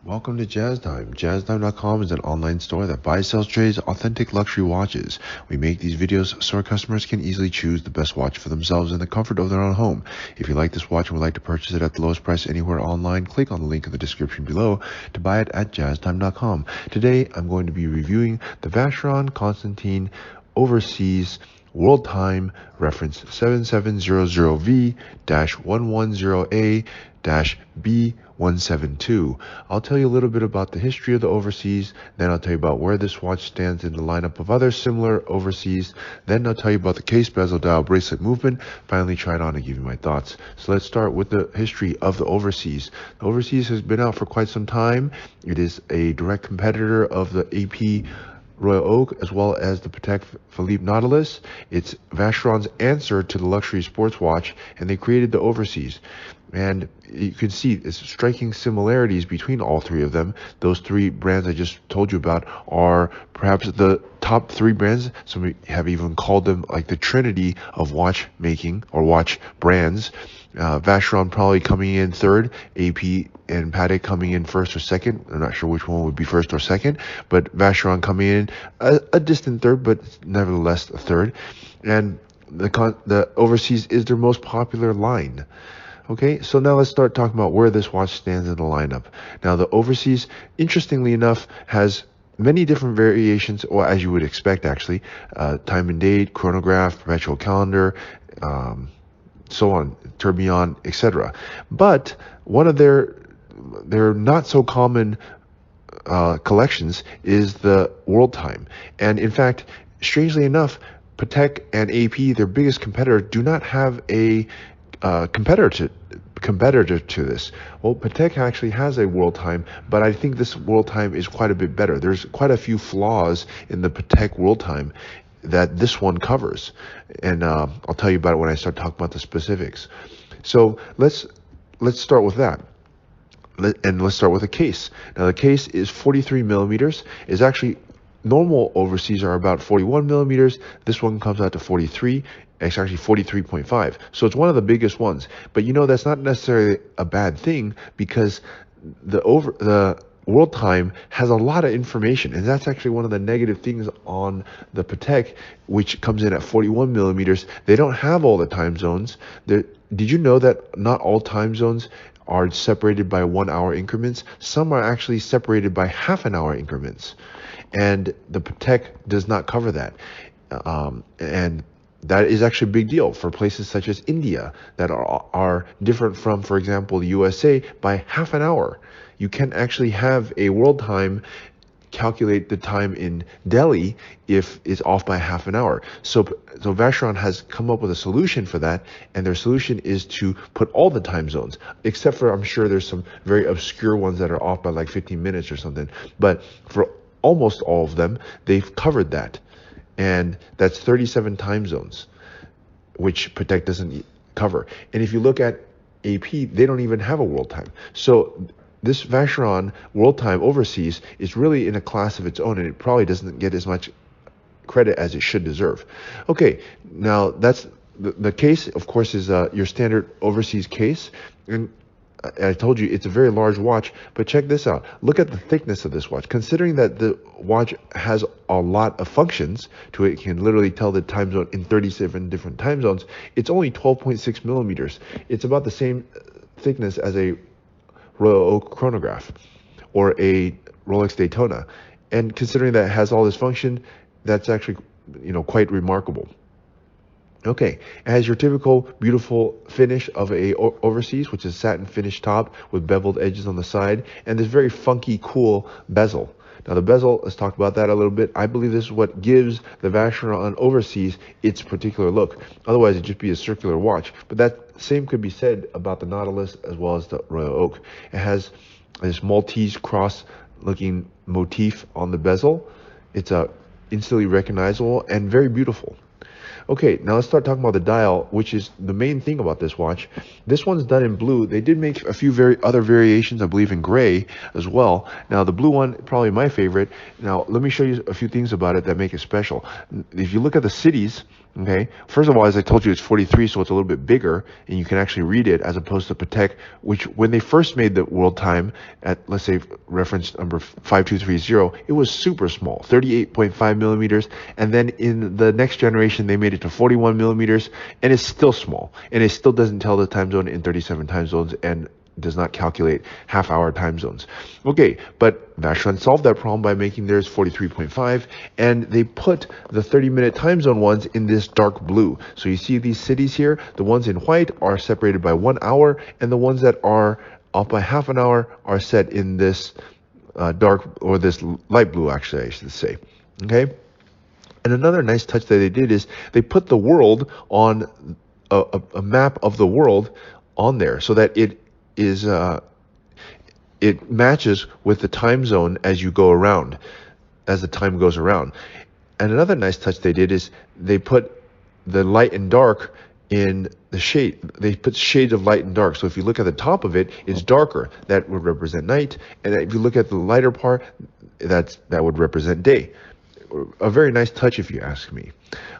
Welcome to Jazz Time. JazzTime.com is an online store that buys, sells, trades authentic luxury watches. We make these videos so our customers can easily choose the best watch for themselves in the comfort of their own home. If you like this watch and would like to purchase it at the lowest price anywhere online, click on the link in the description below to buy it at JazzTime.com. Today, I'm going to be reviewing the Vacheron Constantin Overseas World Time reference 7700V-110A-B172. I'll tell you a little bit about the history of the Overseas, then I'll tell you about where this watch stands in the lineup of other similar Overseas, then I'll tell you about the case, bezel, dial, bracelet movement, finally try it on and give you my thoughts. So let's start with the history of the Overseas. The Overseas has been out for quite some time. It is a direct competitor of the AP Royal Oak, as well as the Patek Philippe Nautilus. It's Vacheron's answer to the luxury sports watch, and they created the Overseas. And you can see it's striking similarities between all three of them. Those three brands I just told you about are perhaps the top three brands. Some have even called them like the trinity of watchmaking or watch brands. Vacheron probably coming in third, AP and Patek coming in first or second. I'm not sure which one would be first or second, but Vacheron coming in a distant third, but nevertheless a third. And the Overseas is their most popular line. Okay, so now let's start talking about where this watch stands in the lineup. Now, the Overseas, interestingly enough, has many different variations, or as you would expect, actually, time and date, chronograph, perpetual calendar, so on, tourbillon, etc. But one of their not so common collections is the world time. And in fact, strangely enough, Patek and AP, their biggest competitor, do not have a competitor to this. Well, Patek actually has a world time, but I think this world time is quite a bit better. There's quite a few flaws in the Patek world time that this one covers, and I'll tell you about it when I start talking about the specifics. So let's start with that. And let's start with a case. Now the case is 43 millimeters. Is actually normal Overseas are about 41 millimeters. This one comes out to 43. It's actually 43.5. So it's one of the biggest ones. But you know, that's not necessarily a bad thing, because the world time has a lot of information, and that's actually one of the negative things on the Patek, which comes in at 41 millimeters. They don't have all the time zones. Did you know that not all time zones are separated by 1 hour increments? Some are actually separated by half an hour increments, and the Patek does not cover that. And that is actually a big deal for places such as India that are different from, for example, the USA by half an hour. You can actually have a world time calculate the time in Delhi if it's off by half an hour. So Vacheron has come up with a solution for that, and their solution is to put all the time zones, except for, I'm sure there's some very obscure ones that are off by like 15 minutes or something. But for almost all of them, they've covered that. And that's 37 time zones, which Patek doesn't cover. And if you look at AP, they don't even have a world time. So this Vacheron world time Overseas is really in a class of its own, and it probably doesn't get as much credit as it should deserve. Okay, now that's the case, of course, is your standard Overseas case. And I told you it's a very large watch, but check this out. Look at the thickness of this watch. Considering that the watch has a lot of functions to it, can literally tell the time zone in 37 different time zones, it's only 12.6 millimeters. It's about the same thickness as a Royal Oak chronograph or a Rolex Daytona. And considering that it has all this function, that's actually, quite remarkable. Okay, it has your typical beautiful finish of a Overseas, which is satin finish top with beveled edges on the side, and this very funky, cool bezel. Now the bezel, let's talk about that a little bit. I believe this is what gives the Vacheron Overseas its particular look. Otherwise, it'd just be a circular watch. But that same could be said about the Nautilus as well as the Royal Oak. It has this Maltese cross-looking motif on the bezel. It's instantly recognizable and very beautiful. Okay, now let's start talking about the dial, which is the main thing about this watch. This one's done in blue. They did make a few other variations, I believe, in gray as well. Now, the blue one, probably my favorite. Now, let me show you a few things about it that make it special. If you look at the cities, okay, first of all, as I told you, it's 43, so it's a little bit bigger, and you can actually read it as opposed to Patek, which when they first made the world time at, let's say, reference number 5230, it was super small, 38.5 millimeters, and then in the next generation, they made it to 41 millimeters, and it's still small, and it still doesn't tell the time zone in 37 time zones, and does not calculate half-hour time zones. Okay, but Vacheron solved that problem by making theirs 43.5, and they put the 30-minute time zone ones in this dark blue. So you see these cities here, the ones in white are separated by 1 hour, and the ones that are off by half an hour are set in this dark, or this light blue, actually, I should say. Okay? And another nice touch that they did is they put the world on a map of the world on there, so that it matches with the time zone as you go around, as the time goes around. And another nice touch they did is they put the light and dark in the shade. They put shades of light and dark. So if you look at the top of it, it's darker. That would represent night. And if you look at the lighter part, that would represent day. A very nice touch, if you ask me.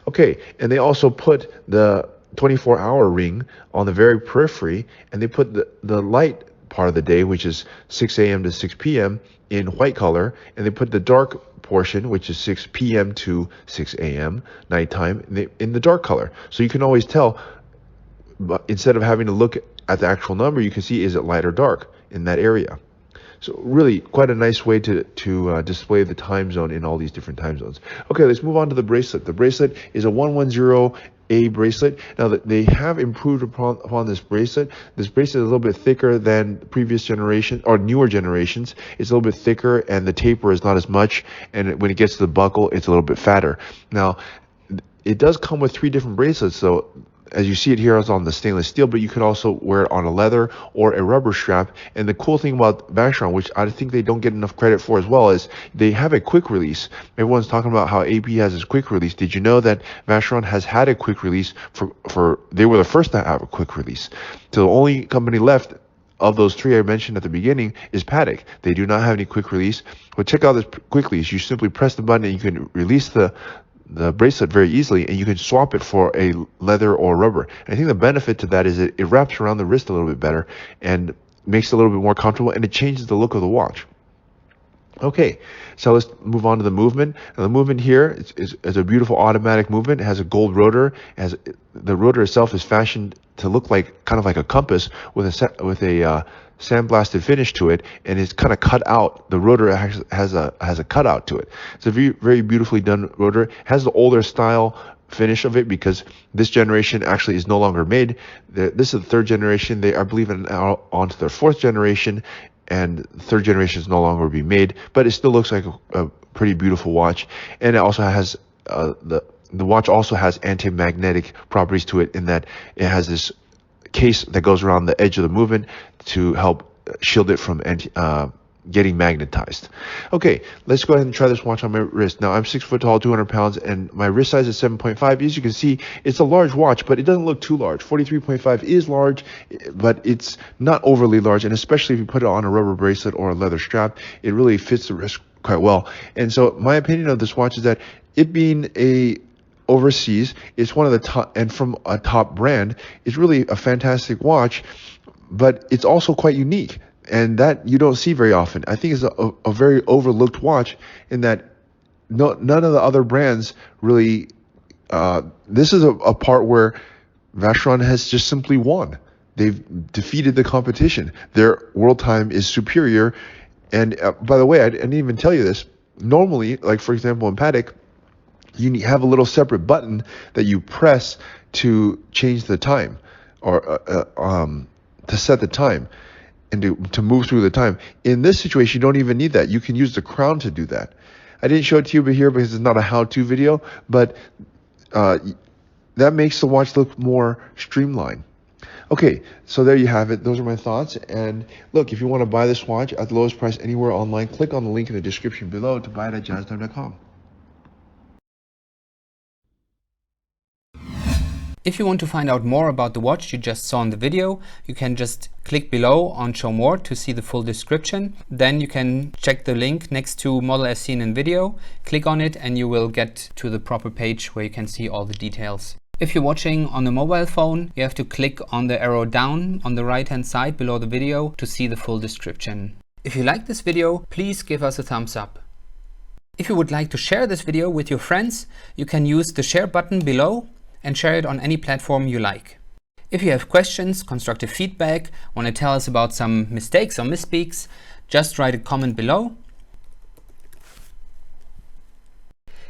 Okay, and they also put the 24-hour ring on the very periphery, and they put the light part of the day, which is 6 a.m. to 6 p.m. in white color, and they put the dark portion, which is 6 p.m. to 6 a.m. nighttime, in the dark color. So you can always tell, but instead of having to look at the actual number, you can see, is it light or dark in that area. So really quite a nice way to display the time zone in all these different time zones. Okay, let's move on to the bracelet. The bracelet is a 110A bracelet. Now that they have improved upon this bracelet. This bracelet is a little bit thicker than previous generation or newer generations. It's a little bit thicker, and the taper is not as much. And when it gets to the buckle, it's a little bit fatter. Now, it does come with 3 different bracelets, so as you see it here, it's on the stainless steel, but you could also wear it on a leather or a rubber strap. And the cool thing about Vacheron, which I think they don't get enough credit for as well, is they have a quick release. Everyone's talking about how AP has this quick release. Did you know that Vacheron has had a quick release they were the first to have a quick release. So the only company left of those 3 I mentioned at the beginning is Patek. They do not have any quick release. But check out this quick release. You simply press the button and you can release the bracelet very easily, and you can swap it for a leather or rubber. And I think the benefit to that is it wraps around the wrist a little bit better and makes it a little bit more comfortable, and it changes the look of the watch. Okay, so let's move on to the movement. And the movement here is a beautiful automatic movement. It has a gold rotor. The rotor itself is fashioned to look like kind of like a compass with a sandblasted finish to it, and it's kind of cut out. The rotor has a cutout to it. It's a very, very beautifully done rotor. It has the older style finish of it because this generation actually is no longer made. This is the 3rd generation. They are, believe it, now onto their 4th generation, and the 3rd generation is no longer being made, but it still looks like a pretty beautiful watch. And it also has the watch also has anti-magnetic properties to it, in that it has this case that goes around the edge of the movement to help shield it from getting magnetized. Okay, let's go ahead and try this watch on my wrist. Now, I'm 6 foot tall, 200 pounds, and my wrist size is 7.5. As you can see, it's a large watch, but it doesn't look too large. 43.5 is large, but it's not overly large, and especially if you put it on a rubber bracelet or a leather strap, it really fits the wrist quite well. And so my opinion of this watch is that it being overseas, it's one of the top, and from a top brand, it's really a fantastic watch, but it's also quite unique, and that you don't see very often. I think it's a very overlooked watch, in that none of the other brands really, this is a part where Vacheron has just simply won. They've defeated the competition. Their world time is superior. And by the way, I didn't even tell you this. Normally, like for example in Patek, you have a little separate button that you press to change the time, or to set the time, and to move through the time. In this situation, you don't even need that. You can use the crown to do that. I didn't show it to you here because it's not a how-to video, but that makes the watch look more streamlined. Okay, so there you have it. Those are my thoughts. And look, if you want to buy this watch at the lowest price anywhere online, click on the link in the description below to buy it at jazztime.com. If you want to find out more about the watch you just saw in the video, you can just click below on Show More to see the full description. Then you can check the link next to model as seen in video, click on it and you will get to the proper page where you can see all the details. If you're watching on a mobile phone, you have to click on the arrow down on the right hand side below the video to see the full description. If you like this video, please give us a thumbs up. If you would like to share this video with your friends, you can use the share button below and share it on any platform you like. If you have questions, constructive feedback, want to tell us about some mistakes or misspeaks, just write a comment below.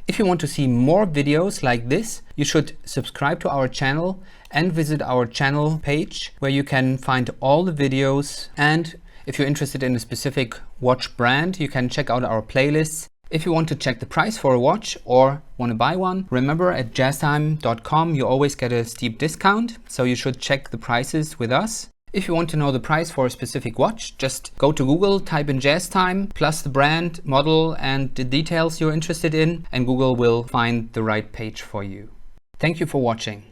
If you want to see more videos like this, you should subscribe to our channel and visit our channel page where you can find all the videos. And if you're interested in a specific watch brand, you can check out our playlists. If you want to check the price for a watch or want to buy one, remember at jazztime.com you always get a steep discount, so you should check the prices with us. If you want to know the price for a specific watch, just go to Google, type in JazzTime, plus the brand, model and the details you're interested in, and Google will find the right page for you. Thank you for watching.